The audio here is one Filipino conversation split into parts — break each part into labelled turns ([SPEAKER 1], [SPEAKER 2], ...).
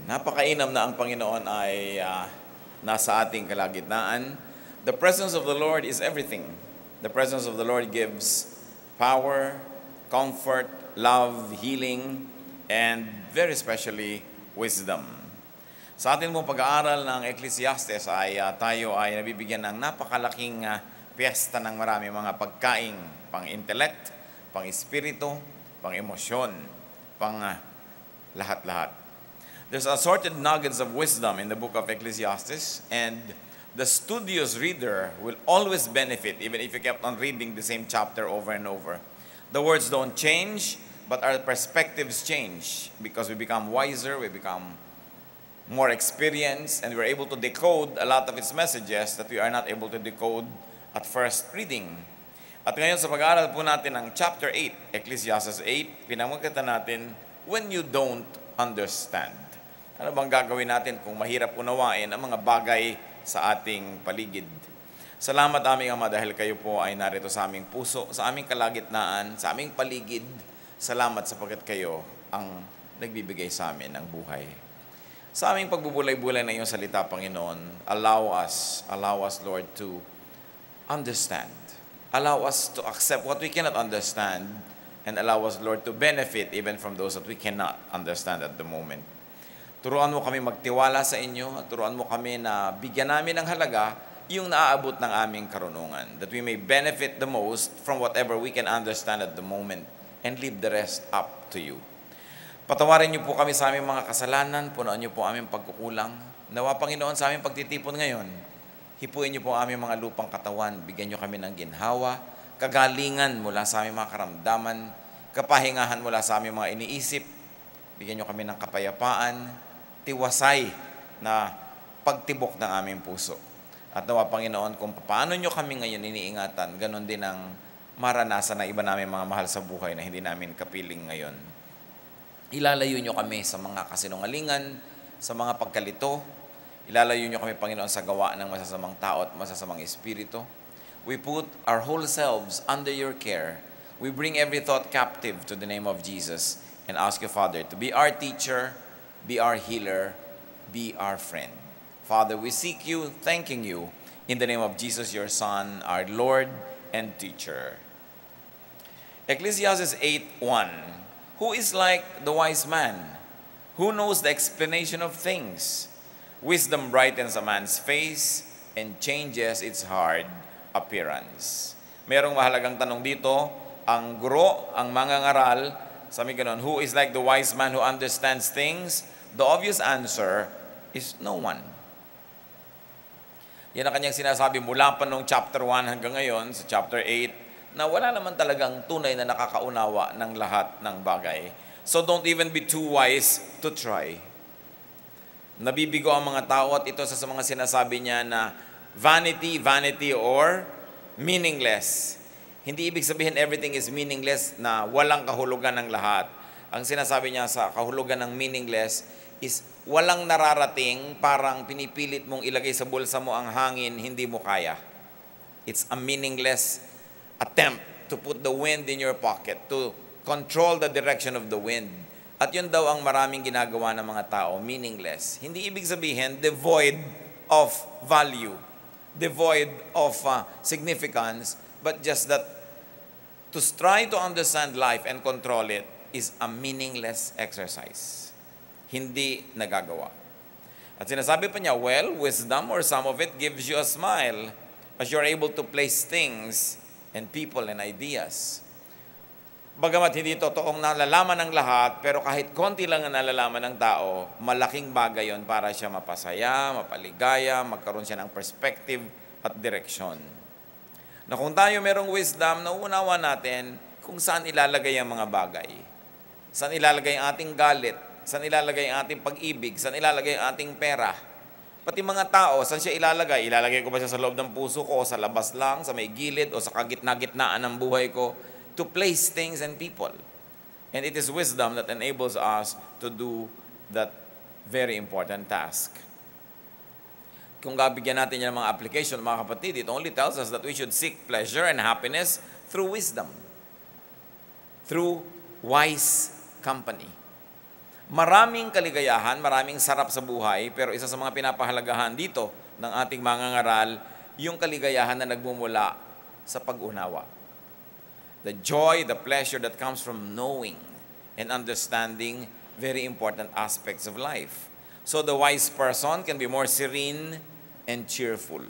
[SPEAKER 1] Napakainam na ang Panginoon ay nasa ating kalagitnaan. The presence of the Lord is everything. The presence of the Lord gives power, comfort, love, healing, and very especially wisdom. Sa ating mong pag-aaral ng Ecclesiastes ay tayo ay nabibigyan ng napakalaking piyesta ng marami mga pagkaing pang-intellect, pang-espiritu, pang-emosyon, pang lahat-lahat. There's assorted nuggets of wisdom in the book of Ecclesiastes, and the studious reader will always benefit even if you kept on reading the same chapter over and over. The words don't change, but our perspectives change because we become wiser, we become more experienced, and we're able to decode a lot of its messages that we are not able to decode at first reading. At ngayon sa pag-aaral po natin ng chapter 8, Ecclesiastes 8, pinamagkatan natin, when you don't understand. Ano bang gagawin natin kung mahirap unawain ang mga bagay sa ating paligid? Salamat aming Ama dahil kayo po ay narito sa aming puso, sa aming kalagitnaan, sa aming paligid. Salamat sapagkat kayo ang nagbibigay sa amin ng buhay. Sa aming pagbubulay-bulay na iyong salita, Panginoon, allow us, Lord, to understand. Allow us to accept what we cannot understand, and allow us, Lord, to benefit even from those that we cannot understand at the moment. Turuan mo kami magtiwala sa inyo at turuan mo kami na bigyan namin ng halaga yung naaabot ng aming karunungan, that we may benefit the most from whatever we can understand at the moment and leave the rest up to you. Patawarin niyo po kami sa aming mga kasalanan, punuan niyo po aming pagkukulang. Nawa, Panginoon, sa aming pagtitipon ngayon, hipuin niyo po aming mga lupang katawan, bigyan niyo kami ng ginhawa, kagalingan mula sa aming mga karamdaman, kapahingahan mula sa aming mga iniisip, bigyan niyo kami ng kapayapaan, tiwasay na pagtibok ng aming puso. At nawa, Panginoon, kung paano nyo kami ngayon iniingatan, ganon din ang maranasan na iba namin mga mahal sa buhay na hindi namin kapiling ngayon. Ilalayo nyo kami sa mga kasinungalingan, sa mga pagkalito. Ilalayo nyo kami, Panginoon, sa gawa ng masasamang tao at masasamang espiritu. We put our whole selves under your care. We bring every thought captive to the name of Jesus and ask you, Father, to be our teacher, be our healer, be our friend. Father, we seek you, thanking you, in the name of Jesus, your Son, our Lord and teacher. Ecclesiastes 8:1. Who is like the wise man? Who knows the explanation of things? Wisdom brightens a man's face and changes its hard appearance. Merong mahalagang tanong dito, ang guro, ang mangangaral, sabi ganon, who is like the wise man who understands things? The obvious answer is no one. Yan ang kanyang sinasabi mula pa nung chapter 1 hanggang ngayon, sa chapter 8, na wala naman talagang tunay na nakakaunawa ng lahat ng bagay. So don't even be too wise to try. Nabibigo ang mga tao at ito sa mga sinasabi niya na vanity, vanity or meaningless. Hindi ibig sabihin everything is meaningless na walang kahulugan ng lahat. Ang sinasabi niya sa kahulugan ng meaningless is walang nararating, parang pinipilit mong ilagay sa bulsa mo ang hangin, hindi mo kaya. It's a meaningless attempt to put the wind in your pocket, to control the direction of the wind. At yun daw ang maraming ginagawa ng mga tao, meaningless. Hindi ibig sabihin devoid of value, devoid of significance, but just that to try to understand life and control it is a meaningless exercise. Hindi nagagawa. At sinasabi pa niya, well, wisdom or some of it gives you a smile as you're able to place things and people and ideas. Bagamat hindi totoong nalalaman ng lahat, pero kahit konti lang ang nalalaman ng tao, malaking bagay yon para siya mapasaya, mapaligaya, magkaroon siya ng perspective at direksyon. Na kung tayo merong wisdom, nauunawa natin kung saan ilalagay ang mga bagay. Saan ilalagay ang ating galit, saan ilalagay ang ating pag-ibig, saan ilalagay ang ating pera. Pati mga tao, saan siya ilalagay? Ilalagay ko ba siya sa loob ng puso ko, o sa labas lang, sa may gilid, o sa kagitna-gitnaan ng buhay ko? To place things and people. And it is wisdom that enables us to do that very important task. Kung gabigyan natin yan ng mga application, mga kapatid, it only tells us that we should seek pleasure and happiness through wisdom, through wise company. Maraming kaligayahan, maraming sarap sa buhay, pero isa sa mga pinapahalagahan dito ng ating mangangaral, yung kaligayahan na nagmumula sa pag-unawa. The joy, the pleasure that comes from knowing and understanding very important aspects of life. So the wise person can be more serene and cheerful.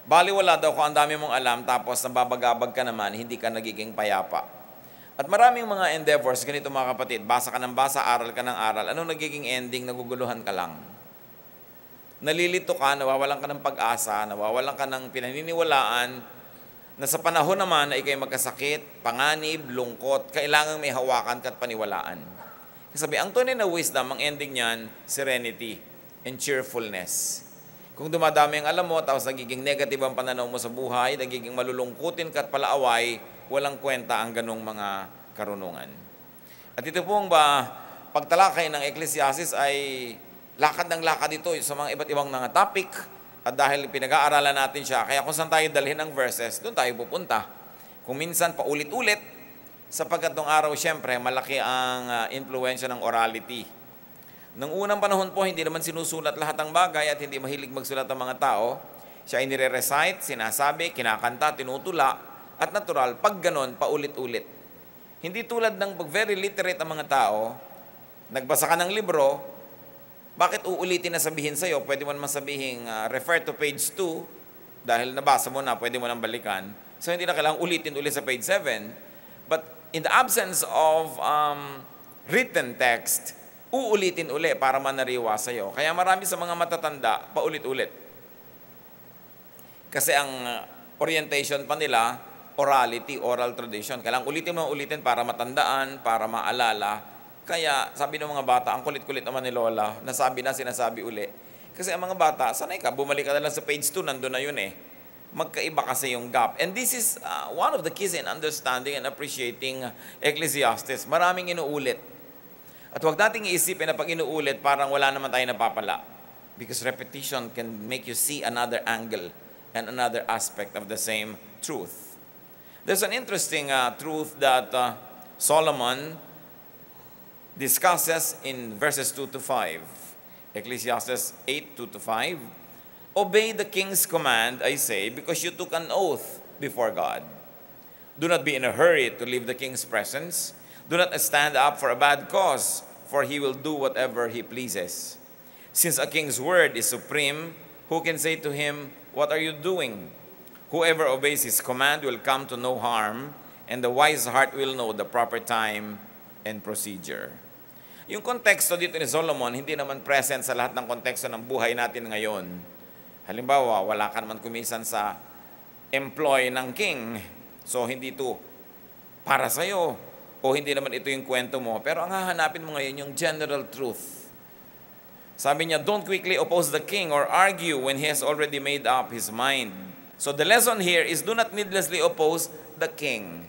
[SPEAKER 1] Baliwala daw kung ang dami mong alam tapos nababagabag ka naman, hindi ka nagiging payapa. At maraming mga endeavors, ganito mga kapatid, basa ka ng basa, aral ka ng aral. Anong nagiging ending? Naguguluhan ka lang. Nalilito ka, nawawalan ka ng pag-asa, nawawalan ka ng pinaniniwalaan, na sa panahon naman na ikay magkasakit, panganib, lungkot, kailangang may hawakan ka at paniwalaan. Sabi, ang tunay na wisdom, ang ending niyan, serenity and cheerfulness. Kung dumadami ang alam mo, tapos nagiging negative ang pananaw mo sa buhay, nagiging malulungkutin ka at palaaway, walang kwenta ang ganong mga karunungan. At ito pong pagtalakay ng Ecclesiastes ay lakad ng lakad ito sa mga iba't ibang mga topic. At dahil pinag-aaralan natin siya, kaya kung saan tayo dalhin ang verses, doon tayo pupunta. Kung minsan paulit-ulit, sapagkat nung araw, siyempre, malaki ang influensya ng orality. Nung unang panahon po, hindi naman sinusulat lahat ng bagay at hindi mahilig magsulat ang mga tao. Siya ay nire-recite, sinasabi, kinakanta, tinutula, at natural, pag ganon, paulit-ulit. Hindi tulad ng very literate ang mga tao, nagbasa ka ng libro, bakit uulitin na sabihin sa'yo? Pwede mo naman sabihin, refer to page 2, dahil nabasa mo na, pwede mo nang balikan. So hindi na kailangang ulitin ulit sa page 7. But in the absence of written text, uulitin uli para manariwa sa'yo. Kaya marami sa mga matatanda, paulit-ulit. Kasi ang orientation pa nila, orality, oral tradition. Kailangang ulitin para matandaan, para maalala. Kaya sabi ng mga bata, ang kulit-kulit naman ni Lola, nasabi na, sinasabi uli. Kasi ang mga bata, sanay ka, bumalik ka na lang sa page 2, nandun na yun eh. Magkaiba kasi yung gap. And this is one of the keys in understanding and appreciating Ecclesiastes. Maraming inuulit. At huwag nating iisipin na pag inuulit, parang wala naman tayo napapala. Because repetition can make you see another angle and another aspect of the same truth. There's an interesting truth that Solomon discusses in verses 2 to 5. Ecclesiastes 8, 2 to 5. Obey the king's command, I say, because you took an oath before God. Do not be in a hurry to leave the king's presence. Do not stand up for a bad cause, for he will do whatever he pleases. Since a king's word is supreme, who can say to him, what are you doing? Whoever obeys his command will come to no harm, and the wise heart will know the proper time and procedure. Yung konteksto dito ni Solomon, hindi naman present sa lahat ng konteksto ng buhay natin ngayon. Halimbawa, wala ka naman kumisan sa employ ng king. So, hindi ito para sa'yo. O hindi naman ito yung kwento mo. Pero ang hahanapin mo ngayon, yung general truth. Sabi niya, don't quickly oppose the king or argue when he has already made up his mind. So the lesson here is do not needlessly oppose the king.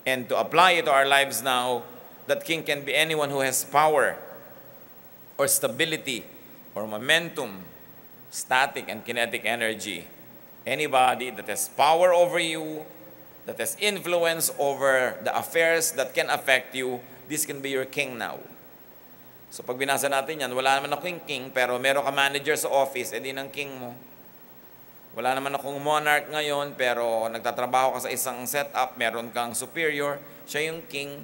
[SPEAKER 1] And to apply it to our lives now, that king can be anyone who has power or stability or momentum, static and kinetic energy. Anybody that has power over you, that has influence over the affairs that can affect you, this can be your king now. So pag binasa natin yan, wala naman akong king, pero meron ka manager sa office, edi ng king mo. Wala naman akong monarch ngayon, pero nagtatrabaho ka sa isang setup, meron kang superior, siya yung king,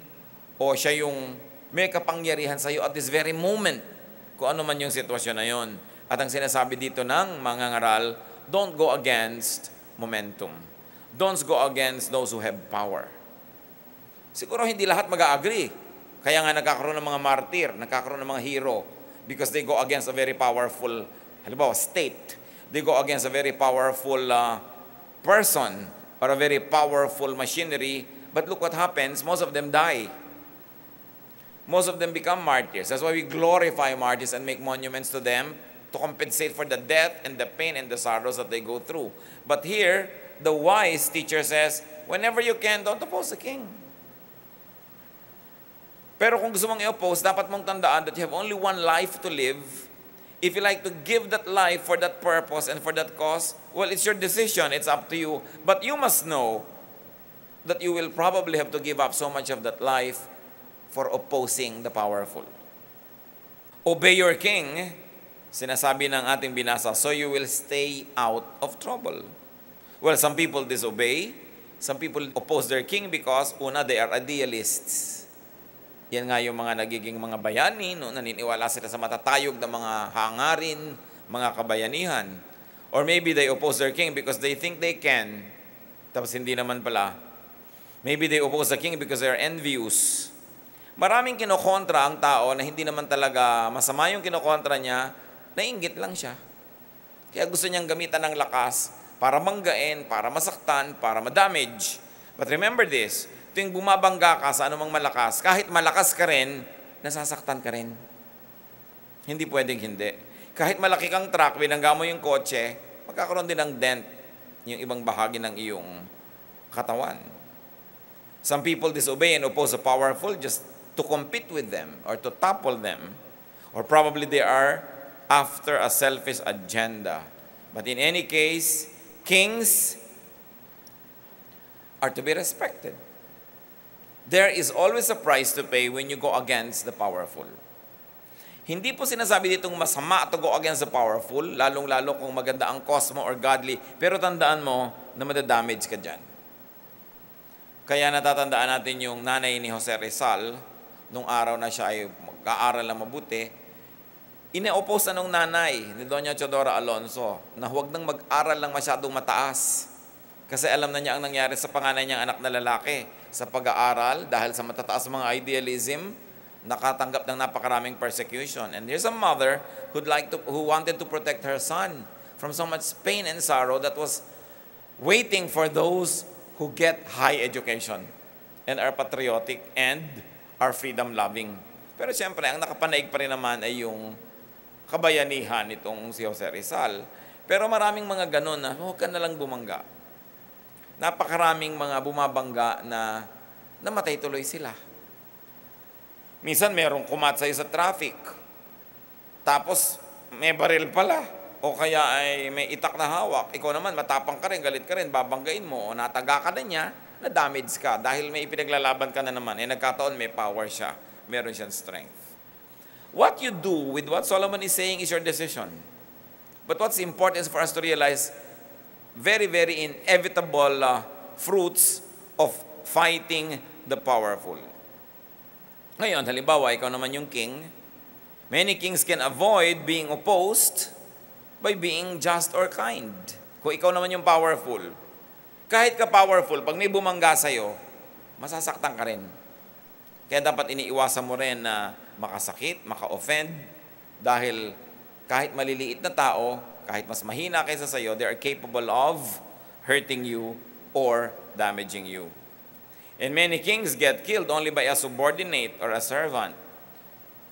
[SPEAKER 1] o siya yung may kapangyarihan sa iyo at this very moment, kung ano man yung sitwasyon na yon. At ang sinasabi dito ng mga ngaral, don't go against momentum. Don't go against those who have power. Siguro hindi lahat mag-agree. Kaya nga nagkakaroon ng mga martir, nagkakaroon ng mga hero, because they go against a very powerful, halimbawa, state. They go against a very powerful person or a very powerful machinery. But look what happens, most of them die. Most of them become martyrs. That's why we glorify martyrs and make monuments to them to compensate for the death and the pain and the sorrows that they go through. But here, the wise teacher says, whenever you can, don't oppose the king. Pero kung gusto mong i-oppose, dapat mong tandaan that you have only one life to live. If you like to give that life for that purpose and for that cause, well, it's your decision. It's up to you. But you must know that you will probably have to give up so much of that life for opposing the powerful. Obey your king, sinasabi ng ating binasa, so you will stay out of trouble. Well, some people disobey. Some people oppose their king because, una, they are idealists. Yan nga yung mga nagiging mga bayani, no? Naniniwala sila sa matatayog na mga hangarin, mga kabayanihan. Or maybe they oppose their king because they think they can. Tapos hindi naman pala. Maybe they oppose the king because they are envious. Maraming kinokontra ang tao na hindi naman talaga masama yung kinokontra niya, nainggit lang siya. Kaya gusto niyang gamitan ng lakas para manggain, para masaktan, para madamage. But remember this, tuwing bumabangga ka sa anumang malakas, kahit malakas ka rin, nasasaktan ka rin. Hindi pwedeng hindi. Kahit malaki kang truck, binangga mo yung kotse, magkakaroon din ng dent yung ibang bahagi ng iyong katawan. Some people disobey and oppose the powerful just to compete with them or to topple them. Or probably they are after a selfish agenda. But in any case, kings are to be respected. There is always a price to pay when you go against the powerful. Hindi po sinasabi ditong masama to go against the powerful, lalong-lalo kung maganda ang cause mo or godly, pero tandaan mo na madadamage ka dyan. Kaya natatandaan natin yung nanay ni Jose Rizal, nung araw na siya ay mag-aaral na mabuti, ine-oppose na nung nanay ni Doña Teodora Alonso na huwag nang mag-aral lang masyadong mataas. Kasi alam na niya ang nangyari sa panganay niyang anak na lalaki. Sa pag-aaral, dahil sa matataas mga idealism, nakatanggap ng napakaraming persecution. And there's a mother who wanted to protect her son from so much pain and sorrow that was waiting for those who get high education and are patriotic and are freedom-loving. Pero siyempre, ang nakapanaig pa rin naman ay yung kabayanihan nitong si Jose Rizal. Pero maraming mga ganun na, huwag ka na lang bumangga. Napakaraming mga bumabangga na namatay tuloy sila. Minsan merong kumat sa'yo sa traffic. Tapos may baril pala. O kaya ay may itak na hawak. Ikaw naman, matapang ka rin, galit ka rin, babanggain mo. O nataga ka na niya, na-damage ka. Dahil may ipinaglalaban ka na naman. Nagkataon may power siya. Meron siyang strength. What you do with what Solomon is saying is your decision. But what's important is for us to realize very, very inevitable fruits of fighting the powerful. Ngayon, halimbawa, ikaw naman yung king. Many kings can avoid being opposed by being just or kind. Kung ikaw naman yung powerful, kahit ka powerful, pag may bumangga sa'yo, masasaktan ka rin. Kaya dapat iniiwasan mo rin na makasakit, maka-offend, dahil kahit maliliit na tao, kahit mas mahina kaysa sa'yo, they are capable of hurting you or damaging you. And many kings get killed only by a subordinate or a servant.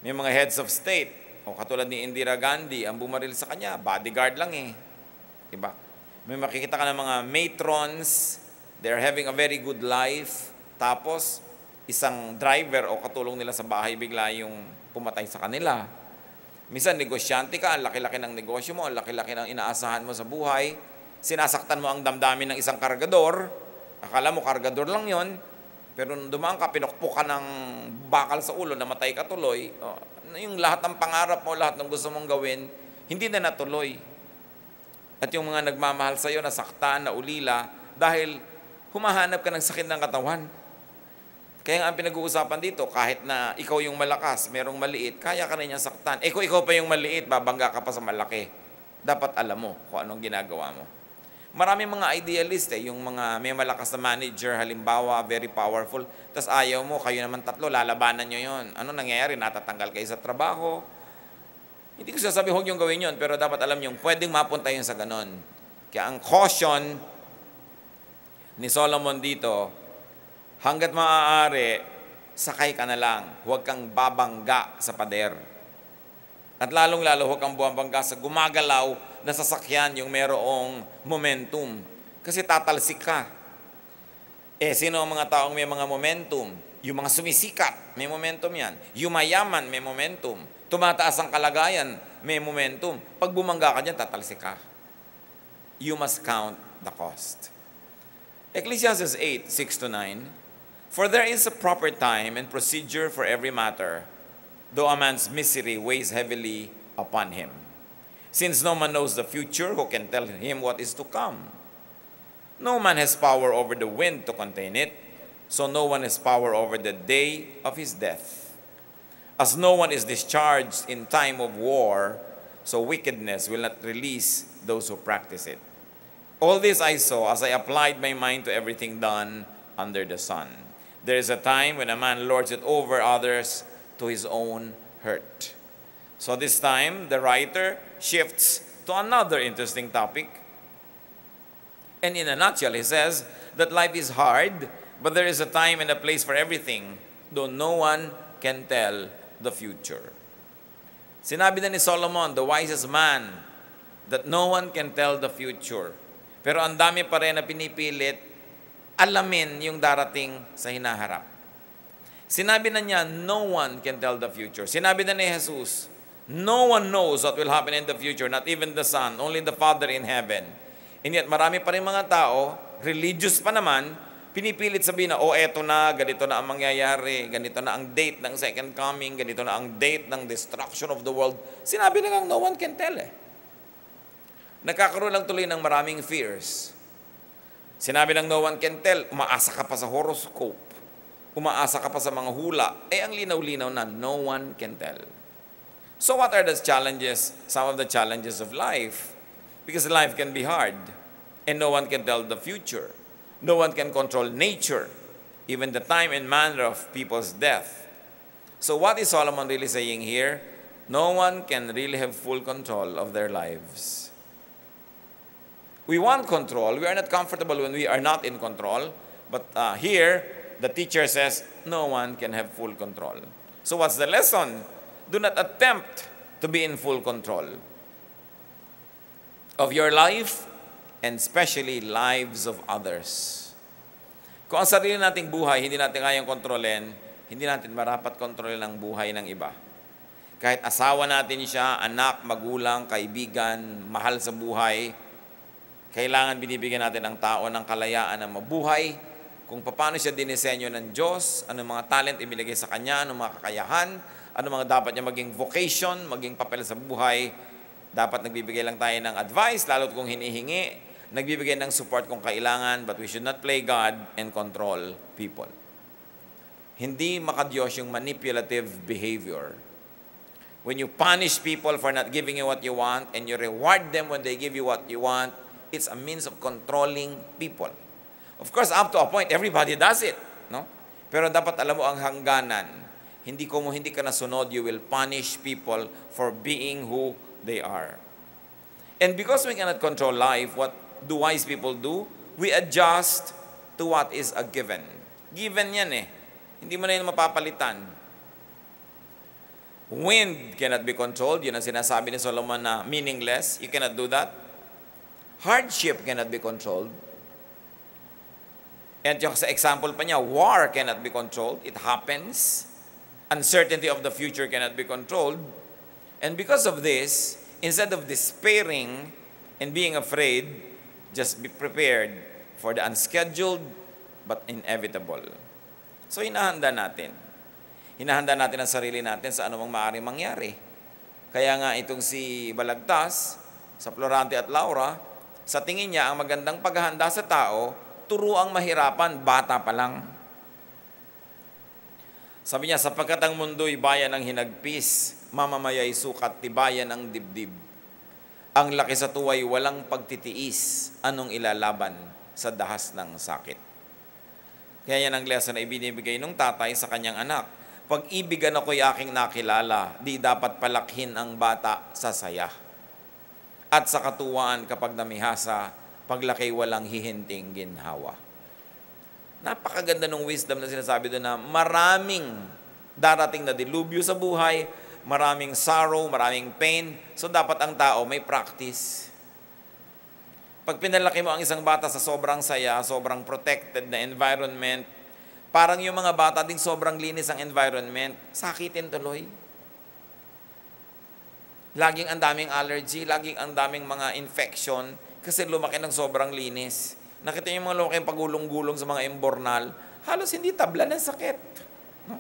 [SPEAKER 1] May mga heads of state, o katulad ni Indira Gandhi, ang bumaril sa kanya, bodyguard lang eh. Diba? May makikita ka ng mga matrons, they're having a very good life, tapos isang driver o katulong nila sa bahay bigla yung pumatay sa kanila. Minsan, negosyante ka, ang laki-laki ng negosyo mo, ang laki-laki ng inaasahan mo sa buhay, sinasaktan mo ang damdamin ng isang kargador, akala mo kargador lang yon, pero nung dumaan ka, pinukpok ka ng bakal sa ulo, namatay ka tuloy, yung lahat ng pangarap mo, lahat ng gusto mong gawin, hindi na natuloy. At yung mga nagmamahal sa'yo, nasaktan, naulila, dahil humahanap ka ng sakit ng katawan. Kaya nga ang pinag-uusapan dito, kahit na ikaw yung malakas, merong maliit, kaya ka rin niyang saktan. Kung ikaw pa yung maliit, babangga ka pa sa malaki. Dapat alam mo kung anong ginagawa mo. Maraming mga idealist yung mga may malakas na manager, halimbawa, very powerful, tas ayaw mo, kayo naman tatlo, lalabanan nyo yon. Ano nangyayari? Natatanggal kayo sa trabaho. Hindi ko sasabi huwag yung gawin yon, pero dapat alam nyo, pwedeng mapunta yun sa ganon. Kaya ang caution ni Solomon dito, hanggat maaari, sakay ka na lang. Huwag kang babangga sa pader. At lalong-lalo, huwag kang bumabangga sa gumagalaw na sasakyan yung merong momentum. Kasi tatalsik ka. Sino ang mga taong may mga momentum? Yung mga sumisikat, may momentum yan. Yung mayaman, may momentum. Tumataas ang kalagayan, may momentum. Pag bumangga ka dyan, tatalsik ka. You must count the cost. Ecclesiastes 8:6-9, for there is a proper time and procedure for every matter, though a man's misery weighs heavily upon him. Since no man knows the future, who can tell him what is to come? No man has power over the wind to contain it, so no one has power over the day of his death. As no one is discharged in time of war, so wickedness will not release those who practice it. All this I saw as I applied my mind to everything done under the sun. There is a time when a man lords it over others to his own hurt. So this time, the writer shifts to another interesting topic. And in a nutshell, he says that life is hard, but there is a time and a place for everything, though no one can tell the future. Sinabi na ni Solomon, the wisest man, that no one can tell the future. Pero ang dami pa rin na pinipilit alamin yung darating sa hinaharap. Sinabi na niya, no one can tell the future. Sinabi na ni Jesus, no one knows what will happen in the future, not even the Son, only the Father in heaven. And yet, marami pa rin mga tao, religious pa naman, pinipilit sabihin na, eto na, ganito na ang mangyayari, ganito na ang date ng second coming, ganito na ang date ng destruction of the world. Sinabi na nga, no one can tell Nagkakaroon lang tuloy ng maraming fears. Sinabi ng no one can tell, umaasa ka pa sa horoscope, umaasa ka pa sa mga hula, ang linaw-linaw na no one can tell. So what are the challenges, some of the challenges of life? Because life can be hard, and no one can tell the future. No one can control nature, even the time and manner of people's death. So what is Solomon really saying here? No one can really have full control of their lives. We want control. We are not comfortable when we are not in control. But here, the teacher says, no one can have full control. So what's the lesson? Do not attempt to be in full control of your life and especially lives of others. Kung ang sarili nating buhay, hindi natin kayang kontrolin, hindi natin marapat kontrolin ang buhay ng iba. Kahit asawa natin siya, anak, magulang, kaibigan, mahal sa buhay, kailangan binibigyan natin ang tao ng kalayaan na mabuhay, kung paano siya dinisenyo ng Diyos, anong mga talent ibinigay sa kanya, anong mga kakayahan, anong mga dapat niya maging vocation, maging papel sa buhay. Dapat nagbibigay lang tayo ng advice, lalo't kung hinihingi, nagbibigay ng support kung kailangan, but we should not play God and control people. Hindi makadiyos yung manipulative behavior. When you punish people for not giving you what you want and you reward them when they give you what you want, it's a means of controlling people. Of course, up to a point, everybody does it, no? Pero dapat alam mo ang hangganan. Hindi ka nasunod, you will punish people for being who they are. And because we cannot control life, what do wise people do? We adjust to what is a given. Given yan Hindi mo na yun mapapalitan. Wind cannot be controlled. Yun ang sinasabi ni Solomon na meaningless. You cannot do that. Hardship cannot be controlled. And yung sa example pa niya, war cannot be controlled. It happens. Uncertainty of the future cannot be controlled. And because of this, instead of despairing and being afraid, just be prepared for the unscheduled but inevitable. So hinahanda natin. Hinahanda natin ang sarili natin sa anumang maaaring mangyari. Kaya nga itong si Balagtas, sa Florante at Laura, sa tingin niya, ang magandang paghahanda sa tao, turuang mahirapan, bata pa lang. Sabi niya, sapagkat ang mundo'y bayan ng hinagpis, mamamaya'y sukat tibayan ng dibdib. Ang laki sa tuway walang pagtitiis, anong ilalaban sa dahas ng sakit. Kaya yan ang lesson na ibinibigay ng tatay sa kanyang anak. Pag-ibigan ako'y aking nakilala, di dapat palakhin ang bata sa saya. At sa katuwaan kapag namihasa, paglaki walang hihinting ginhawa. Napakaganda ng wisdom na sinasabi doon na maraming darating na dilubyo sa buhay, maraming sorrow, maraming pain. So dapat ang tao may practice. Pag pinalaki mo ang isang bata sa sobrang saya, sobrang protected na environment, parang yung mga bata din sobrang linis ang environment, sakitin tuloy. Laging ang daming allergy, laging ang daming mga infection kasi lumaki ng sobrang linis. Nakita niyo yung mga lumaking pagulong-gulong sa mga imbornal, halos hindi tabla ng sakit. No?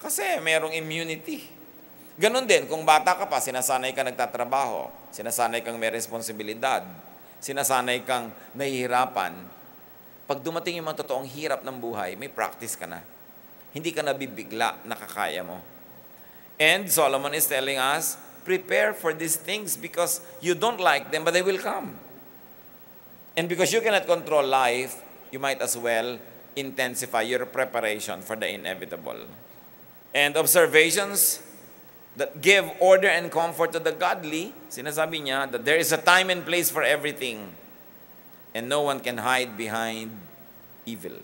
[SPEAKER 1] Kasi merong immunity. Ganon din, kung bata ka pa, sinasanay ka nagtatrabaho, sinasanay kang may responsibilidad, sinasanay kang nahihirapan. Pag dumating yung mga totoong hirap ng buhay, may practice ka na. Hindi ka nabibigla, nakakaya mo. And Solomon is telling us, prepare for these things because you don't like them, but they will come. And because you cannot control life, you might as well intensify your preparation for the inevitable. And observations that give order and comfort to the godly, sinasabi niya that there is a time and place for everything, and no one can hide behind evil.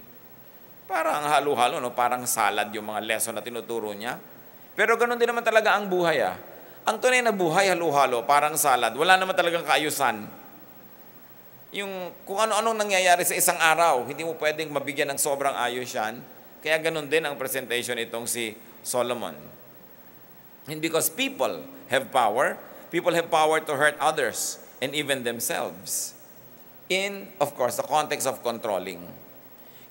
[SPEAKER 1] Parang halo-halo, no? Parang salad yung mga lesson na tinuturo niya. Pero ganun din naman talaga ang buhay. Ang tunay na buhay, halo-halo, parang salad. Wala naman talagang kaayusan. Yung kung ano-anong nangyayari sa isang araw, hindi mo pwedeng mabigyan ng sobrang ayos yan. Kaya ganun din ang presentation itong si Solomon. And because people have power to hurt others and even themselves. In, of course, the context of controlling.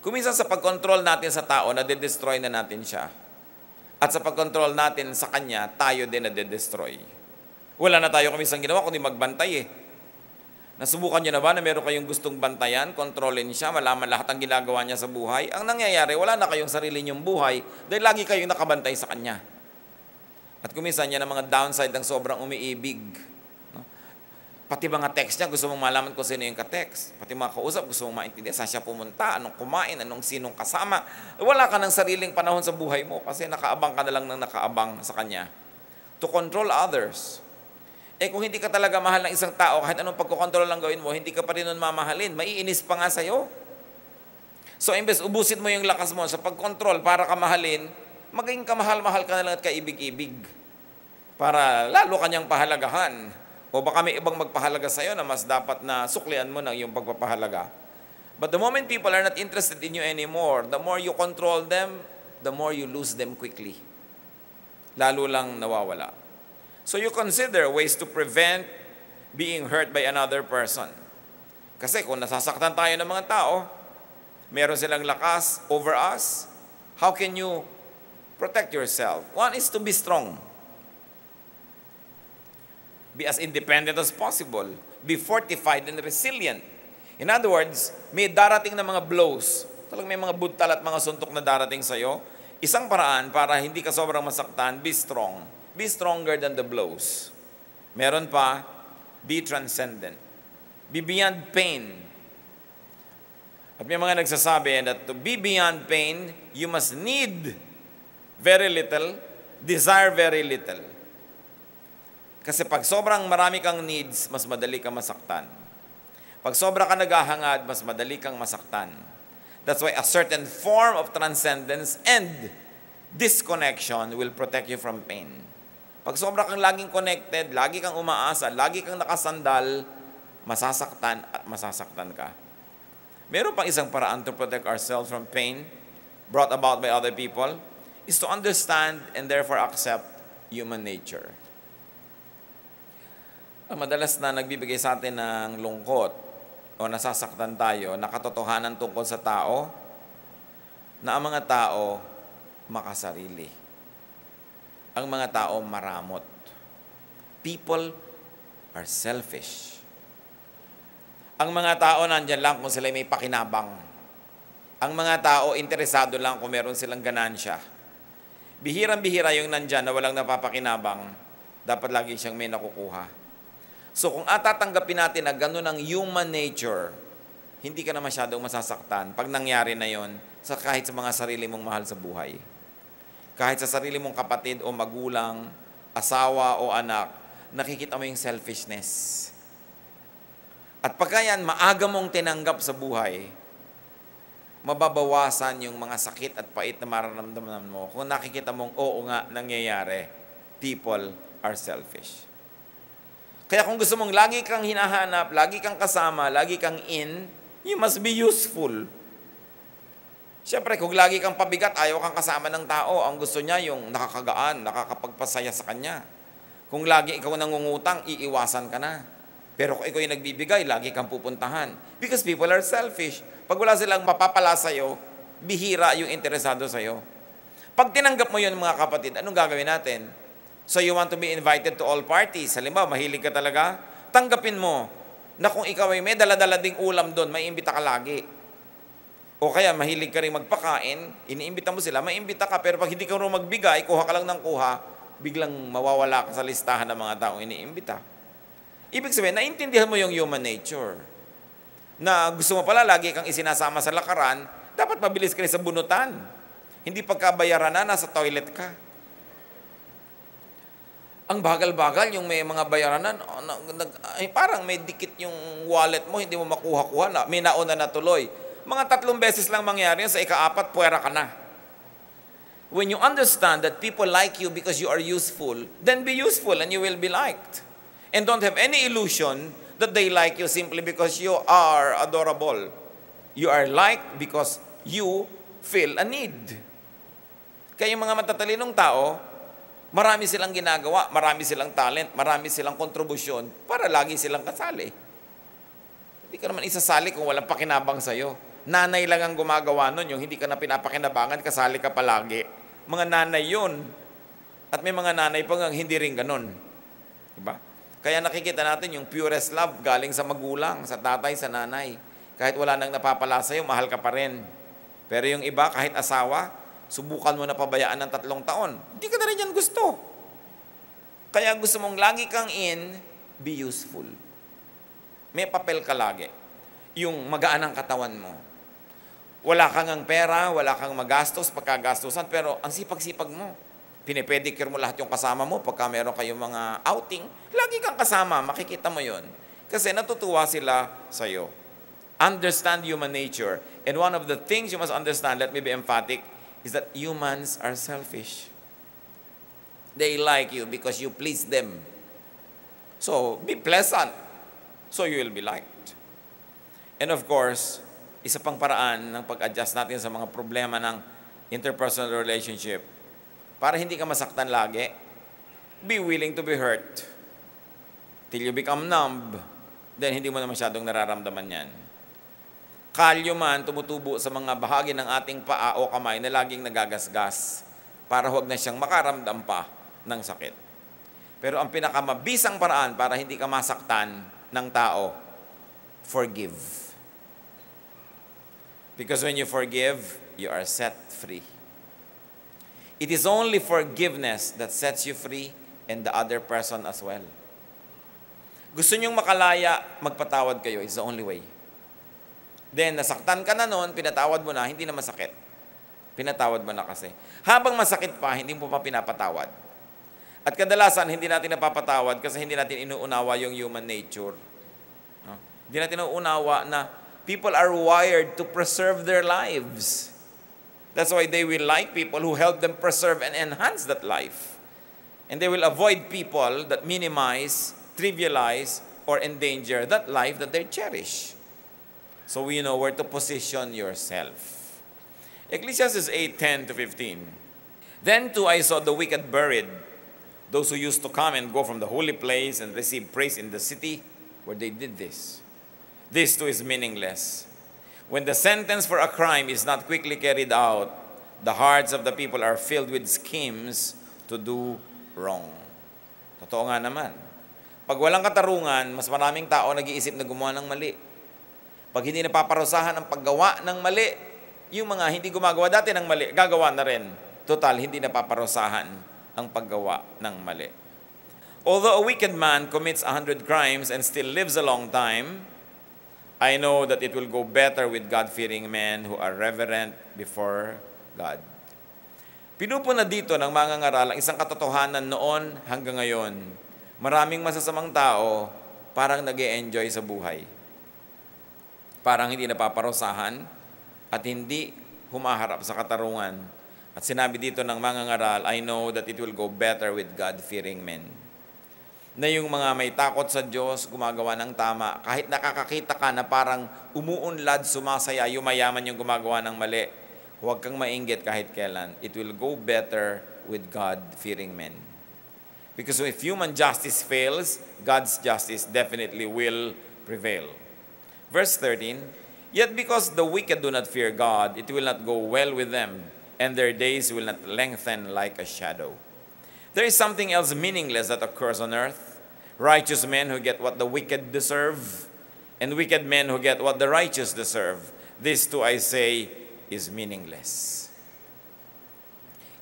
[SPEAKER 1] Kuminsan sa pag-control natin sa tao, nade-destroy na natin siya. At sa pag-control natin sa kanya, tayo din nade-destroy. Wala na tayo kuminsan ginawa kundi magbantay Nasubukan niyo na ba na meron kayong gustong bantayan, kontrolin siya, malaman lahat ang ginagawa niya sa buhay? Ang nangyayari, wala na kayong sarili niyong buhay dahil lagi kayong nakabantay sa kanya. At kuminsan yan ang mga downside ng sobrang umiibig. No? Pati mga text niya, gusto mong malaman kung sino yung ka-text. Pati mga kausap, gusto mong maintindihan saan siya pumunta, anong kumain, sinong kasama. Wala ka ng sariling panahon sa buhay mo kasi nakaabang ka na lang ng nakaabang sa kanya. To control others. Kung hindi ka talaga mahal ng isang tao, kahit anong pagkukontrol lang gawin mo, hindi ka pa rin nun mamahalin. Maiinis pa nga sa'yo. So, imbes ubusin mo yung lakas mo sa pagkontrol para ka mahalin, maging kamahal-mahal ka na lang at kaibig-ibig. Para lalo kanyang pahalagahan. O baka may ibang magpahalaga sa'yo na mas dapat na suklian mo ng iyong pagpapahalaga. But the moment people are not interested in you anymore, the more you control them, the more you lose them quickly. Lalo lang nawawala. So you consider ways to prevent being hurt by another person. Kasi kung nasasaktan tayo ng mga tao, meron silang lakas over us, how can you protect yourself? One is to be strong. Be as independent as possible. Be fortified and resilient. In other words, may darating na mga blows. Talagang may mga buntal at mga suntok na darating sa'yo. Isang paraan para hindi ka sobrang masaktan, be strong. Be stronger than the blows. Meron pa, be transcendent. Be beyond pain. At may mga nagsasabi that to be beyond pain, you must need very little, desire very little. Kasi pag sobrang marami kang needs, mas madali kang masaktan. Pag sobra ka naghahangad, mas madali kang masaktan. That's why a certain form of transcendence and disconnection will protect you from pain. Pag sobra kang laging connected, lagi kang umaasa, lagi kang nakasandal, masasaktan at masasaktan ka. Meron pang isang paraan to protect ourselves from pain brought about by other people is to understand and therefore accept human nature. Madalas na nagbibigay sa atin ng lungkot o nasasaktan tayo, nakatotohanan tungkol sa tao, na ang mga tao makasarili. Ang mga tao maramot. People are selfish. Ang mga tao nandyan lang kung sila may pakinabang. Ang mga tao interesado lang kung meron silang ganansya. Bihirang-bihira yung nandyan na walang napapakinabang, dapat lagi siyang may nakukuha. So kung atatanggapin natin na gano'n ang human nature, hindi ka na masyadong masasaktan pag nangyari na yon kahit sa mga sarili mong mahal sa buhay. Kahit sa sarili mong kapatid o magulang, asawa o anak, nakikita mo yung selfishness. At pagka yan, maaga mong tinanggap sa buhay, mababawasan yung mga sakit at pait na mararamdaman mo kung nakikita mong, oo nga, nangyayari, people are selfish. Kaya kung gusto mong lagi kang hinahanap, lagi kang kasama, lagi kang in, you must be useful. Siyempre, kung lagi kang pabigat, ayaw kang kasama ng tao. Ang gusto niya yung nakakagaan, nakakapagpasaya sa kanya. Kung lagi ikaw nangungutang, iiwasan ka na. Pero kung ikaw yung nagbibigay, lagi kang pupuntahan. Because people are selfish. Pag wala silang mapapala sa'yo, bihira yung interesado sa'yo. Pag tinanggap mo yun, mga kapatid, anong gagawin natin? So you want to be invited to all parties. Halimbawa, mahilig ka talaga, tanggapin mo na kung ikaw ay may dala-dala ding ulam doon, may imbita ka lagi. O kaya mahilig ka rin magpakain, iniimbita mo sila, may imbita ka, pero pag hindi ka rin magbigay, kuha ka lang ng kuha, biglang mawawala ka sa listahan ng mga taong iniimbita. Ibig sabihin, naintindihan mo yung human nature. Na gusto mo pala lagi kang isinasama sa lakaran, dapat mabilis ka rin sa bunutan. Hindi pagkabayaran na, nasa toilet ka. Ang bagal-bagal, yung may mga bayaranan, parang may dikit yung wallet mo, hindi mo makuha-kuha na, may nauna na tuloy. Mga 3 beses lang mangyari yun, sa ika-4, puwera ka na. When you understand that people like you because you are useful, then be useful and you will be liked. And don't have any illusion that they like you simply because you are adorable. You are liked because you feel a need. Kaya yung mga matatalinong tao, marami silang ginagawa, marami silang talent, marami silang kontribusyon para lagi silang kasali. Hindi ka naman isasali kung walang pakinabang sa'yo. Nanay lang ang gumagawa nun, yung hindi ka na pinapakinabangan, kasali ka palagi. Mga nanay yun. At may mga nanay pa nga hindi rin ganun. Diba? Kaya nakikita natin yung purest love galing sa magulang, sa tatay, sa nanay. Kahit wala nang napapala sa'yo, mahal ka pa rin. Pero yung iba, kahit asawa, subukan mo na pabayaan ng 3 taon. Hindi ka na rin yan gusto. Kaya gusto mong lagi kang be useful. May papel ka lagi. Yung magaan ang katawan mo. Wala kang ang pera, wala kang magastos, pagkagastusan, pero ang sipag-sipag mo. Pinipedicure mo lahat yung kasama mo pagka meron kayong mga outing. Lagi kang kasama, makikita mo yon. Kasi natutuwa sila sa'yo. Understand human nature. And one of the things you must understand, let me be emphatic, is that humans are selfish. They like you because you please them. So, be pleasant, so you will be liked. And of course, isa pang paraan ng pag-adjust natin sa mga problema ng interpersonal relationship, para hindi ka masaktan lagi, be willing to be hurt. Till you become numb, then hindi mo na masyadong nararamdaman yan. Kalyo man, tumutubo sa mga bahagi ng ating paa o kamay na laging nagagasgas para huwag na siyang makaramdam pa ng sakit. Pero ang pinakamabisang paraan para hindi ka masaktan ng tao, forgive. Because when you forgive, you are set free. It is only forgiveness that sets you free and the other person as well. Gusto niyong makalaya, magpatawad kayo. It's the only way. Then, nasaktan ka na noon, pinatawad mo na, hindi na masakit. Pinatawad mo na kasi. Habang masakit pa, hindi mo pa pinapatawad. At kadalasan, hindi natin napapatawad kasi hindi natin inuunawa yung human nature. No? Hindi natin inuunawa na people are wired to preserve their lives. That's why they will like people who help them preserve and enhance that life. And they will avoid people that minimize, trivialize, or endanger that life that they cherish. So we know where to position yourself. Ecclesiastes 8:10-15. Then too I saw the wicked buried, those who used to come and go from the holy place and receive praise in the city where they did this. This too is meaningless. When the sentence for a crime is not quickly carried out, the hearts of the people are filled with schemes to do wrong. Totoo nga naman. Pag walang katarungan, mas maraming tao nag-iisip na gumawa ng mali. Pag hindi napaparusahan ang paggawa ng mali, yung mga hindi gumagawa dati ng mali, gagawa na rin. Total, hindi napaparusahan ang paggawa ng mali. Although a wicked man commits 100 crimes and still lives a long time, I know that it will go better with God-fearing men who are reverent before God. Pinupuna dito ng mga ngaral ang isang katotohanan noon hanggang ngayon. Maraming masasamang tao parang nag-e-enjoy sa buhay. Parang hindi napaparusahan at hindi humaharap sa katarungan. At sinabi dito ng mga ngaral, I know that it will go better with God-fearing men. Na yung mga may takot sa Diyos, gumagawa ng tama, kahit nakakakita ka na parang umuunlad, sumasaya, yumayaman yung gumagawa ng mali, huwag kang mainggit kahit kailan. It will go better with God-fearing men. Because if human justice fails, God's justice definitely will prevail. Verse 13, yet because the wicked do not fear God, it will not go well with them, and their days will not lengthen like a shadow. There is something else meaningless that occurs on earth. Righteous men who get what the wicked deserve, and wicked men who get what the righteous deserve. This too, I say, is meaningless.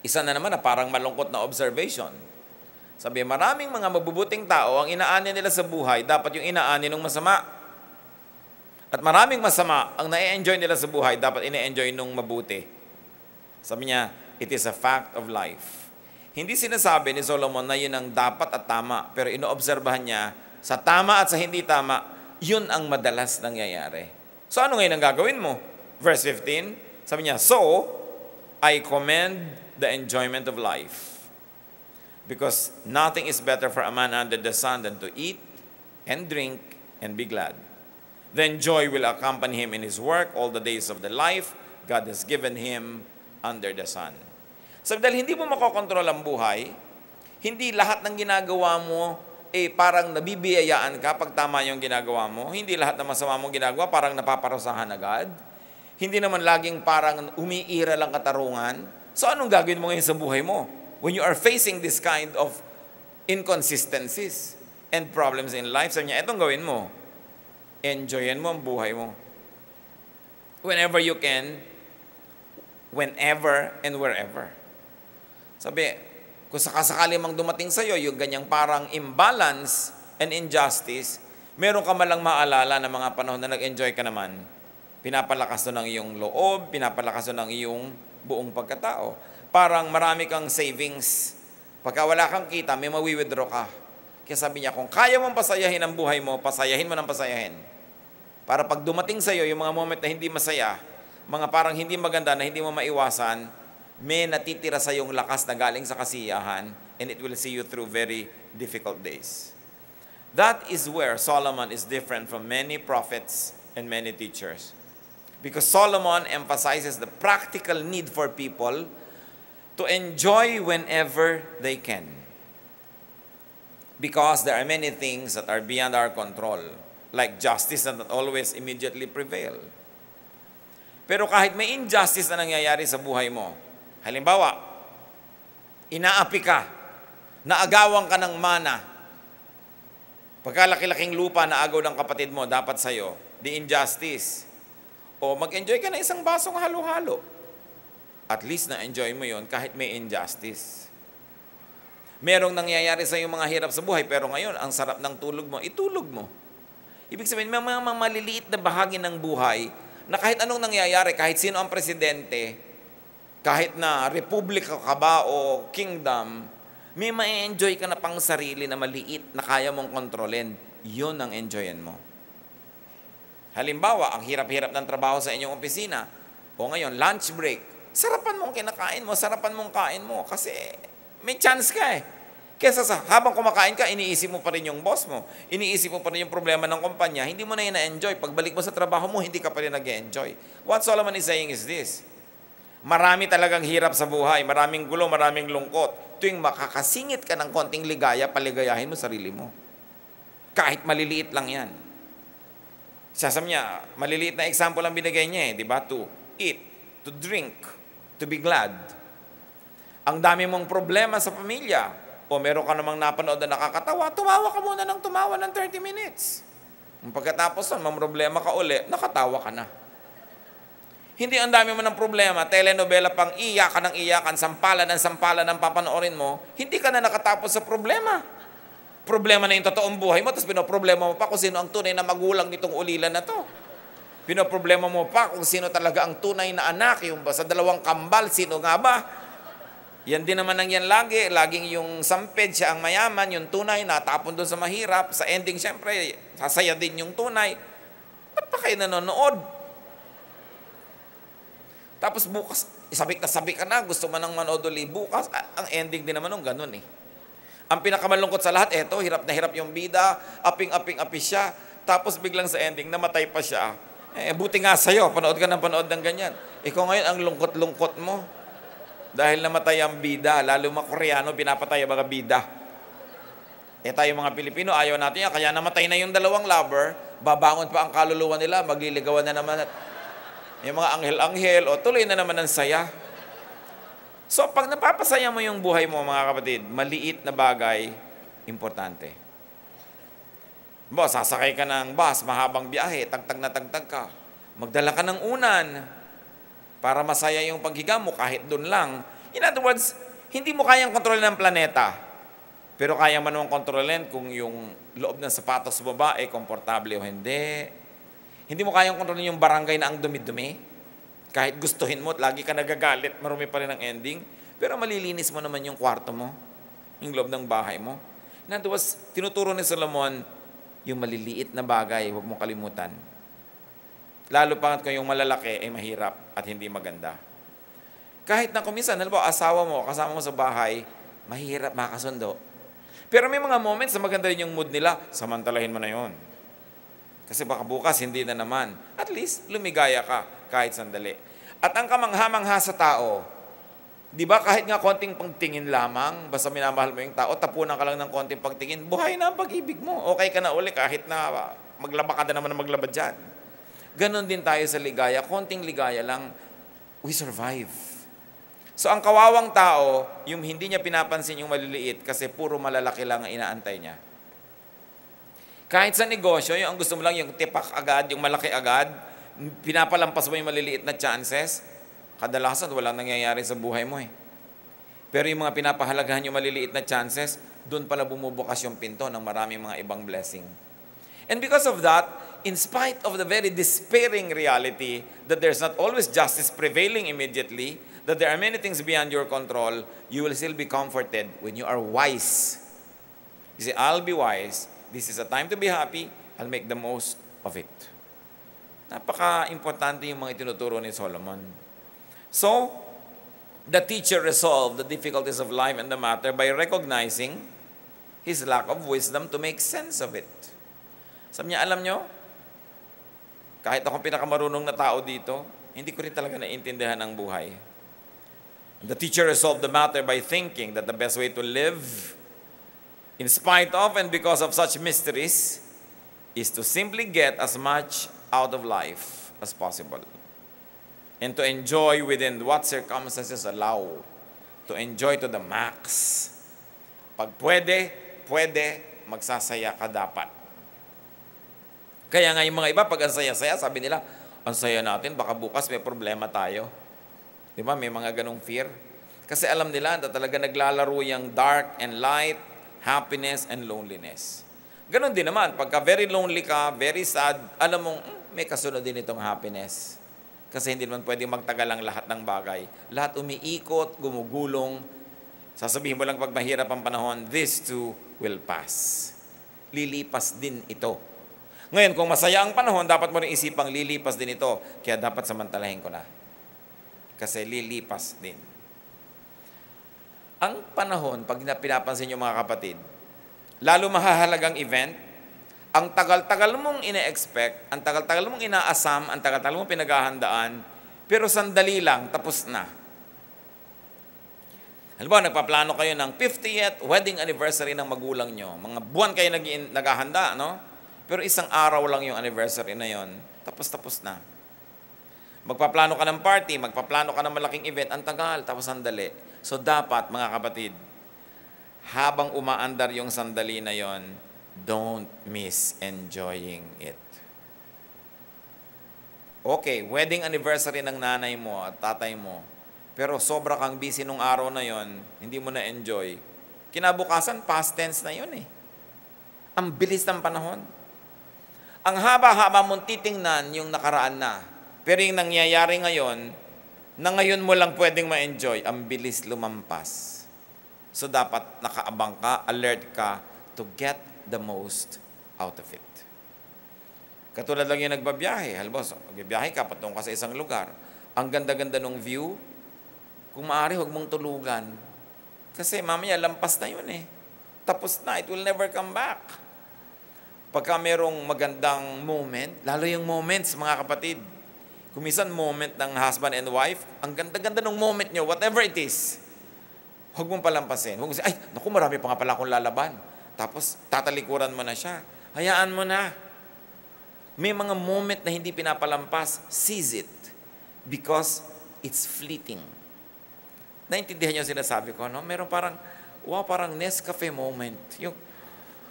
[SPEAKER 1] Isa na naman na parang malungkot na observation. Sabi, maraming mga mabubuting tao, ang inaani nila sa buhay, dapat yung inaani ng masama. At maraming masama, ang na-enjoy nila sa buhay, dapat ina-enjoy nung mabuti. Sabi niya, it is a fact of life. Hindi sinasabi ni Solomon na yun ang dapat at tama, pero inoobserbahan niya, sa tama at sa hindi tama, yun ang madalas nangyayari. So ano ngayon ang gagawin mo? Verse 15, sabi niya, so, I commend the enjoyment of life. Because nothing is better for a man under the sun than to eat and drink and be glad. Then joy will accompany him in his work all the days of the life God has given him under the sun. So dahil hindi mo makokontrol ang buhay, hindi lahat ng ginagawa mo parang nabibiyayaan ka pag tama yung ginagawa mo. Hindi lahat ng masama mong ginagawa parang napaparusahan agad. Hindi naman laging parang umiira lang katarungan. So anong gagawin mo ngayon sa buhay mo? When you are facing this kind of inconsistencies and problems in life, sabi niya, etong gawin mo. Enjoyin mo ang buhay mo. Whenever you can, whenever and wherever. Sabi, kung sakasakali mang dumating sa'yo, yung ganyang parang imbalance and injustice, meron ka malang maalala na mga panahon na nag-enjoy ka naman. Pinapalakas to ng iyong loob, pinapalakas to ng iyong buong pagkatao. Parang marami kang savings. Pagka wala kang kita, may mawi-withdraw ka. Kaya sabi niya, kung kaya mong pasayahin ang buhay mo, pasayahin mo ng pasayahin. Para pag dumating sa'yo, yung mga moment na hindi masaya, mga parang hindi maganda na hindi mo maiwasan, may natitira sa iyong lakas na galing sa kasiyahan, and it will see you through very difficult days. That is where Solomon is different from many prophets and many teachers. Because Solomon emphasizes the practical need for people to enjoy whenever they can. Because there are many things that are beyond our control, like justice that not always immediately prevail. Pero kahit may injustice na nangyayari sa buhay mo, halimbawa, inaapi ka, naagawan ka ng mana, pagkalaki-laking lupa na agaw ng kapatid mo, dapat sa'yo, the injustice. O mag-enjoy ka na isang basong halo-halo. At least na-enjoy mo yon kahit may injustice. Merong nangyayari sa iyong mga hirap sa buhay, pero ngayon, ang sarap ng tulog mo, itulog mo. Ibig sabihin, may mga maliliit na bahagi ng buhay na kahit anong nangyayari, kahit sino ang presidente, kahit na republika ka ba o kingdom, may ma-enjoy ka na pang sarili na maliit na kaya mong kontrolin. Yun ang enjoyin mo. Halimbawa, ang hirap-hirap ng trabaho sa inyong opisina, o ngayon, lunch break, sarapan mong kinakain mo, sarapan mong kain mo, kasi may chance ka eh. Kesa sa habang kumakain ka, iniisip mo pa rin yung boss mo, iniisip mo pa rin yung problema ng kumpanya, hindi mo na yun na-enjoy. Pagbalik mo sa trabaho mo, hindi ka pa rin nag-enjoy. What Solomon is saying is this: marami talagang hirap sa buhay, maraming gulo, maraming lungkot. Tuwing makakasingit ka ng konting ligaya, paligayahin mo sarili mo. Kahit maliliit lang yan. Sasabi niya, maliliit na example ang binigay niya di ba? To eat, to drink, to be glad. Ang dami mong problema sa pamilya, o meron ka namang napanood na nakakatawa, tumawa ka muna ng tumawa ng 30 minutes. Pagkatapos nun, may problema ka uli, nakatawa ka na. Hindi ang dami mo ng problema, telenovela pang iyakan ng iyakan, sampalan ng papanoorin mo, hindi ka na nakatapos sa problema. Problema na yung totoong buhay mo, tapos pinoproblema mo pa kung sino ang tunay na magulang nitong ulilan na to. Pinoproblema mo pa kung sino talaga ang tunay na anak, yung ba sa dalawang kambal, sino nga ba? Yan din naman ang yan lagi, laging yung sampid siya ang mayaman, yung tunay natapon doon sa mahirap, sa ending syempre, sasaya din yung tunay. Ba't pa kayo nanonood? Tapos bukas, sabik ka na, gusto mo nang manood ulit. Bukas, ang ending din naman nung ganun eh. Ang pinakamalungkot sa lahat, eto, hirap na hirap yung bida, aping-api siya, tapos biglang sa ending, namatay pa siya. Buti nga sa'yo, panood ka ng ganyan. Ikaw ngayon, ang lungkot-lungkot mo. Dahil namatay ang bida, lalo mga Koreano, pinapatay ang mga bida. Tayo mga Pilipino, ayaw natin yan, kaya namatay na yung dalawang lover, babangon pa ang kaluluwa nila, magliligawan na naman. Yung mga anghel-anghel, o tuloy na naman ang saya. So, pag napapasaya mo yung buhay mo, mga kapatid, maliit na bagay, importante. Sasakay ka ng bus, mahabang biyahe, tagtag na tagtag ka. Magdala ka ng unan para masaya yung paghiga mo kahit doon lang. In other words, hindi mo kayang kontrolin ng planeta. Pero kaya mo naman kontrolin kung yung loob ng sapatos sa babae, komportable o hindi. Hindi mo kayang kontrolin yung barangay na ang dumi-dumi. Kahit gustuhin mo at lagi ka nagagalit, marumi pa rin ang ending. Pero malilinis mo naman yung kwarto mo, yung loob ng bahay mo. In other words, tinuturo ni Solomon, yung maliliit na bagay, huwag mong kalimutan. Lalo pa kung yung malalaki ay mahirap at hindi maganda. Kahit na kuminsan, halimbawa, asawa mo, kasama mo sa bahay, mahirap makasundo. Pero may mga moments na maganda rin yung mood nila, samantalahin mo na yun. Kasi baka bukas, hindi na naman. At least, lumigaya ka kahit sandali. At ang kamangha-mangha sa tao, di ba kahit nga konting pagtingin lamang, basta minamahal mo yung tao, tapunan ka lang ng konting pagtingin, buhay na ang pag-ibig mo. Okay ka na uli kahit na maglaba ka na naman na maglaba dyan. Ganon din tayo sa ligaya. Konting ligaya lang, we survive. So ang kawawang tao, yung hindi niya pinapansin yung maliliit kasi puro malalaki lang ang inaantay niya. Kahit sa negosyo, yung ang gusto mo lang yung tipak agad, yung malaki agad, pinapalampas mo yung maliliit na chances, kadalasan walang nangyayari sa buhay mo eh. Pero yung mga pinapahalagahan yung maliliit na chances, doon pala bumubukas yung pinto ng maraming mga ibang blessing. And because of that, in spite of the very despairing reality that there's not always justice prevailing immediately, that there are many things beyond your control, you will still be comforted when you are wise. You say, I'll be wise. This is a time to be happy. I'll make the most of it. Napaka-importante yung mga itinuturo ni Solomon. So, the teacher resolved the difficulties of life and the matter by recognizing his lack of wisdom to make sense of it. Sabi niya, alam nyo, kahit akong pinakamarunong na tao dito, hindi ko rin talaga naiintindihan ang buhay. The teacher resolved the matter by thinking that the best way to live, in spite of and because of such mysteries, is to simply get as much out of life as possible. And to enjoy within what circumstances allow. To enjoy to the max. Pag pwede, magsasaya ka dapat. Kaya nga yung mga iba, pag ang saya-saya, sabi nila, ang saya natin, baka bukas may problema tayo. Di ba? May mga ganong fear. Kasi alam nila na talaga naglalaro yung dark and light, happiness and loneliness. Ganon din naman, pagka very lonely ka, very sad, alam mong may kasunod din itong happiness. Kasi hindi naman pwedeng magtagal ang lahat ng bagay. Lahat umiikot, gumugulong. Sasabihin mo lang pag mahirap ang panahon, this too will pass. Lilipas din ito. Ngayon, kung masaya ang panahon, dapat mo rin isipang lilipas din ito. Kaya dapat samantalahin ko na. Kasi lilipas din. Ang panahon, pag pinapansin nyo mga kapatid, lalo mahahalagang event, ang tagal-tagal mong ine-expect, ang tagal-tagal mong inaasam, ang tagal-tagal mong pinaghahandaan, pero sandali lang, tapos na. Halimbawa, nagpaplano kayo ng 50th wedding anniversary ng magulang nyo. Mga buwan kayo naghahanda, no? Pero isang araw lang yung anniversary na yon, tapos na. Magpaplano ka ng party, magpaplano ka ng malaking event, ang tagal, tapos sandali. So dapat, mga kapatid, habang umaandar yung sandali na yon, don't miss enjoying it. Okay, wedding anniversary ng nanay mo at tatay mo, pero sobra kang busy nung araw na yon, hindi mo na-enjoy. Kinabukasan, past tense na yun eh. Ang bilis ng panahon. Ang haba-haba mong titingnan yung nakaraan na. Pero yung nangyayari ngayon, na ngayon mo lang pwedeng ma-enjoy, ang bilis lumampas. So dapat nakaabang ka, alert ka to get the most out of it. Katulad lang yung nagbabiyahe. Halimbawa, magbibiyahe ka, patungo ka sa isang lugar. Ang ganda-ganda ng view, kung maaari, huwag mong tulugan. Kasi mamaya, lampas na yun eh. Tapos na, it will never come back. Pagka merong magandang moment, lalo yung moments, mga kapatid, kung minsan moment ng husband and wife, ang ganda-ganda ng moment nyo, whatever it is, huwag mong palampasin. Huwag mong say, ay, naku, marami pa nga pala akong lalaban. Tapos, tatalikuran mo na siya. Hayaan mo na. May mga moment na hindi pinapalampas, seize it. Because it's fleeting. Naintindihan niyo ang sinasabi ko, no? Meron parang, wow, parang Nescafe moment. Yung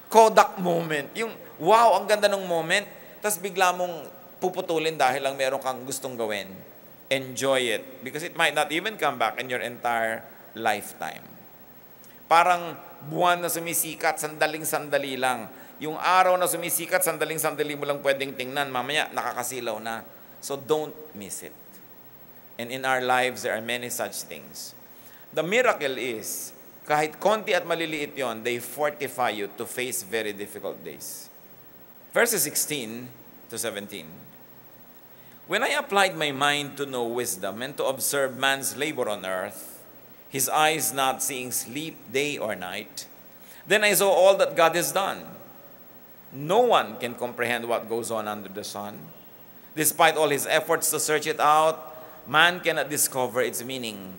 [SPEAKER 1] Kodak moment. Yung, wow, ang ganda ng moment. Tapos bigla mong puputulin dahil lang meron kang gustong gawin. Enjoy it. Because it might not even come back in your entire lifetime. Parang buwan na sumisikat, sandaling-sandali lang. Yung araw na sumisikat, sandaling-sandali mo lang pwedeng tingnan. Mamaya, nakakasilaw na. So don't miss it. And in our lives, there are many such things. The miracle is, kahit konti at maliliit yon, they fortify you to face very difficult days. Verses 16 to 17. When I applied my mind to know wisdom and to observe man's labor on earth, his eyes not seeing sleep day or night, then I saw all that God has done. No one can comprehend what goes on under the sun. Despite all his efforts to search it out, man cannot discover its meaning.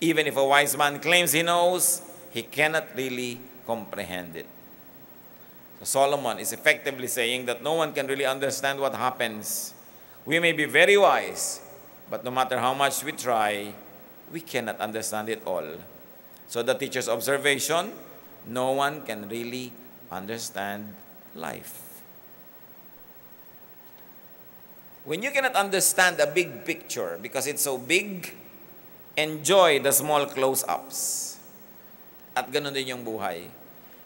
[SPEAKER 1] Even if a wise man claims he knows, he cannot really comprehend it. So Solomon is effectively saying that no one can really understand what happens. We may be very wise, but no matter how much we try, we cannot understand it all. So the teacher's observation, no one can really understand life. When you cannot understand a big picture because it's so big, enjoy the small close-ups. At ganun din yung buhay.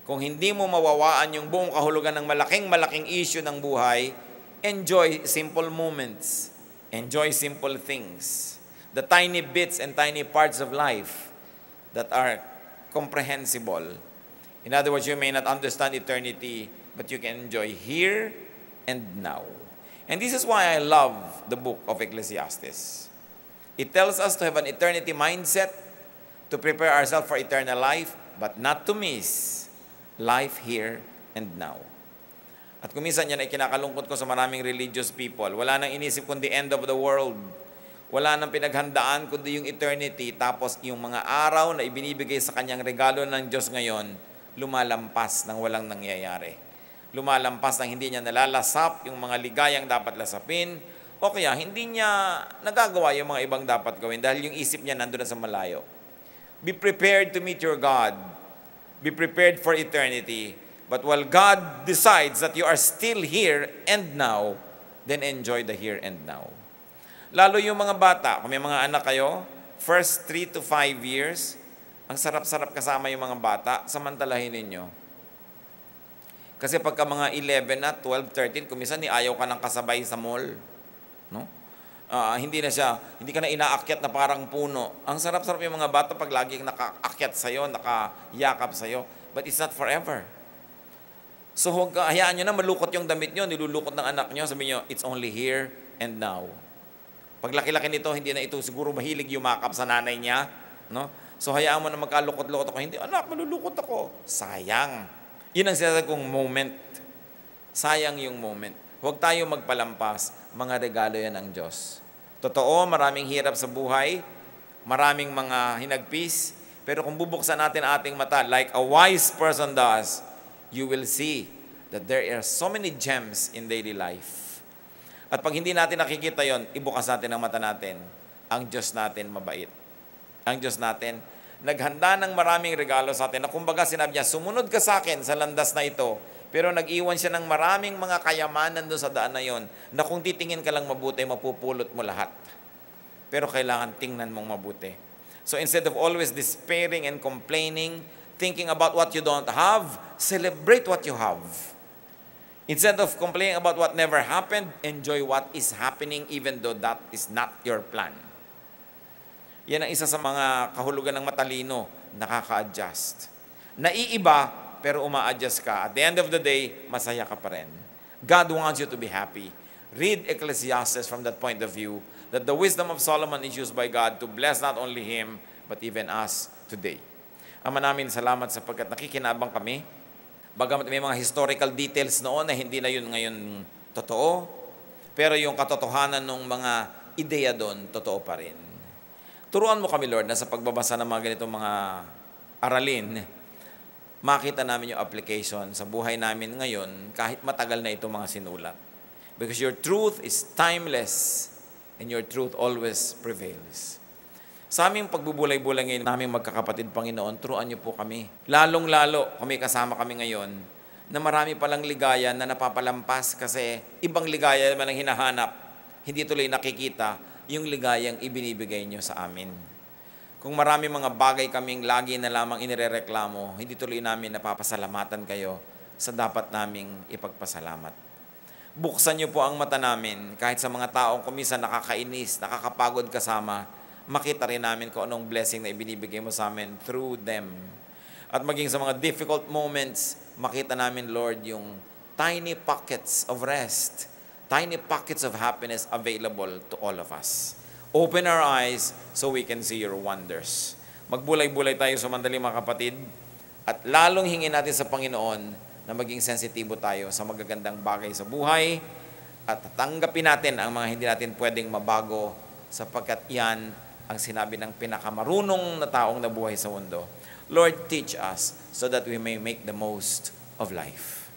[SPEAKER 1] Kung hindi mo mawawaan yung buong kahulugan ng malaking issue ng buhay, enjoy simple moments. Enjoy simple things. The tiny bits and tiny parts of life that are comprehensible. In other words, you may not understand eternity, but you can enjoy here and now. And this is why I love the book of Ecclesiastes. It tells us to have an eternity mindset, to prepare ourselves for eternal life, but not to miss life here and now. At kung minsan yan ay kinakalungkot ko sa maraming religious people, wala nang inisip kundi end of the world. Wala nang pinaghandaan kundi yung eternity, tapos yung mga araw na ibinibigay sa kanyang regalo ng Diyos ngayon, lumalampas ng walang nangyayari. Lumalampas ng hindi niya nalalasap yung mga ligayang dapat lasapin, o kaya hindi niya nagagawa yung mga ibang dapat gawin dahil yung isip niya nandun na sa malayo. Be prepared to meet your God. Be prepared for eternity. But while God decides that you are still here and now, then enjoy the here and now. Lalo yung mga bata, kung may mga anak kayo, first 3 to 5 years, ang sarap-sarap kasama yung mga bata, samantalahin ninyo. Kasi pagka mga 11 na, 12, 13, kumisan ayaw ka ng kasabay sa mall. No? Hindi ka na inaakyat na parang puno. Ang sarap-sarap yung mga bata pag laging nakaakyat sa'yo, nakayakap sa'yo. But it's not forever. So hayaan nyo na malukot yung damit nyo, nilulukot ng anak nyo, sabi nyo, it's only here and now. Pag laki-laki nito, hindi na ito siguro mahilig yumakap sa nanay niya. No? So hayaan mo na magkalukot-lukot ako. Hindi, anak, malulukot ako. Sayang. Yun ang sinasabi kong moment. Sayang yung moment. Huwag tayo magpalampas. Mga regalo yan ng Diyos. Totoo, maraming hirap sa buhay. Maraming mga hinagpis. Pero kung bubuksan natin ating mata, like a wise person does, you will see that there are so many gems in daily life. At pag hindi natin nakikita yon, ibukas natin ang mata natin. Ang Diyos natin mabait. Ang Diyos natin, naghanda ng maraming regalo sa atin. Na kumbaga sinabi niya, sumunod ka sa akin sa landas na ito. Pero nag-iwan siya ng maraming mga kayamanan doon sa daan na yon, na kung titingin ka lang mabuti, mapupulot mo lahat. Pero kailangan tingnan mong mabuti. So instead of always despairing and complaining, thinking about what you don't have, celebrate what you have. Instead of complaining about what never happened, enjoy what is happening even though that is not your plan. Yan ang isa sa mga kahulugan ng matalino, nakaka-adjust. Naiiba, pero uma-adjust ka. At the end of the day, masaya ka pa rin. God wants you to be happy. Read Ecclesiastes from that point of view, that the wisdom of Solomon is used by God to bless not only him, but even us today. Ama namin, salamat sapagkat nakikinabang kami. Bagamat may mga historical details noon na hindi na yun ngayon totoo, pero yung katotohanan ng mga ideya doon, totoo pa rin. Turuan mo kami, Lord, na sa pagbabasa ng mga ganitong mga aralin, makita namin yung application sa buhay namin ngayon kahit matagal na itong mga sinulat. Because your truth is timeless and your truth always prevails. Sa aming pagbubulay-bulay ngayon, naming magkakapatid, Panginoon, turuan niyo po kami. Lalong-lalo, kasama kami ngayon, na marami palang ligaya na napapalampas kasi ibang ligaya naman ang hinahanap. Hindi tuloy nakikita yung ligayang ibinibigay niyo sa amin. Kung marami mga bagay kaming lagi na lamang inirereklamo, hindi tuloy namin napapasalamatan kayo sa dapat naming ipagpasalamat. Buksan niyo po ang mata namin kahit sa mga taong kuminsan nakakainis, nakakapagod kasama, makita rin namin kung anong blessing na ibinibigay mo sa amin through them. At maging sa mga difficult moments, makita namin, Lord, yung tiny pockets of rest, tiny pockets of happiness available to all of us. Open our eyes so we can see your wonders. Magbulay-bulay tayo sa mandali, mga kapatid, at lalong hingin natin sa Panginoon na maging sensitibo tayo sa magagandang bagay sa buhay at tanggapin natin ang mga hindi natin pwedeng mabago sapagkat yan ang sinabi ng pinakamarunong na taong nabuhay sa mundo. Lord, teach us so that we may make the most of life.